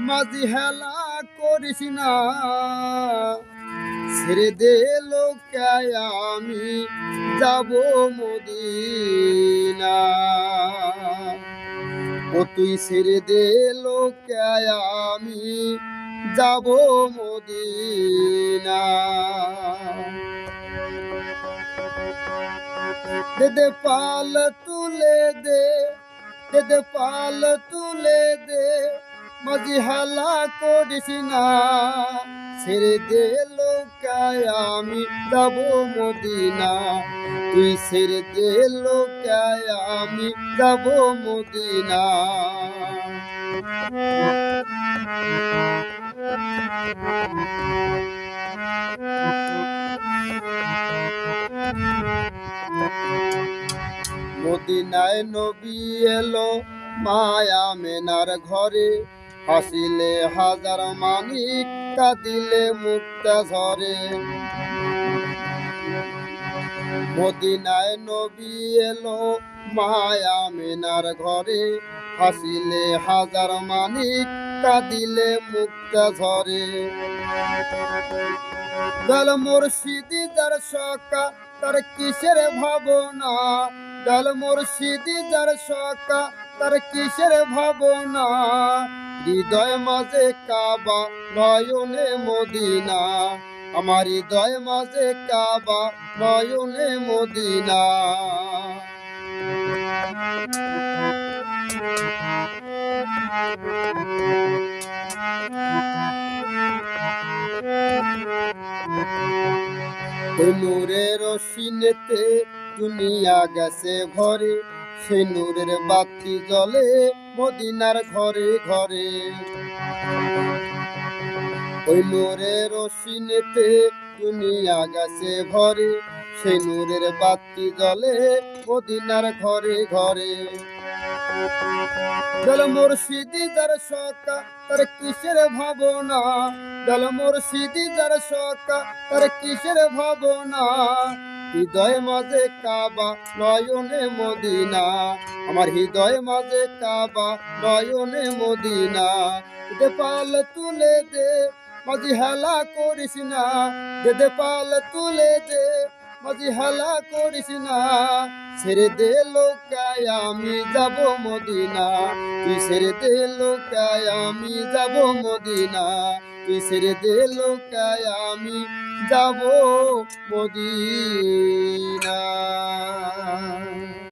মাঝি হেলা করিস না, ছেড়ে দে লোকায় আমি যাব মদিনা। ও তুই ছেড়ে দে লোকায় আমি যাব মদিনা। দে দে পাল তুলে দে, দে দে পাল তুলে দে, মাঝি হেলা করিস না, ছেড়ে দে লোকায় আমি যাব মদিনা। তুই ছেড়ে দে লোকায় আমি যাব মদিনা। মদিনায় নবী এলো মায়া মেনার ঘরে, হাসিলে হাজার মানিক কাঁদিলে মুক্তা ঝরে। মদিনায় নবী এলো মায়া মেনার ঘরে, হাসিলে হাজার মানিক কাঁদিলে মুক্তা ঝরে। দল মুর্শিদি যার সকা তার কিসের ভাবনা, দল মুর্শিদি যার সকা তার কিসের ভাবনা। হৃদয় মাঝে কাবা নয়নে মদিনা, আমার হৃদয় মাঝে কাবা নয়নে মদিনা। ওই নূরের রোশনীতে দুনিয়া গেছে ভরে, সেই নূরের বাতি জ্বলে মদিনার ঘরে ঘরে। ওই নূরের রোশনীতে দুনিয়া গেছে ভরে, সেই নূরের বাতি জ্বলে মদিনার ঘরে ঘরে। দল মুর্শিদি যার সকা তার কিসের ভাবনা, দল মুর্শিদি যার সকা তার কিসের ভাবনা। হৃদয় মাঝে কাবা নয়নে মদিনা, আমার হৃদয় মাঝে কাবা নয়নে মদিনা। দে পাল তুলে দে, মাঝি হেলা করিস না, দে দে পাল তুলে দে, মাঝি হেলা করিস না। ছেড়ে দে লোকায় আমি যাব মদিনা, তুই ছেড়ে দে লোকায় আমি যাব মদিনা। তুই ছেড়ে দে লোকায় আমি যাব মদিনা।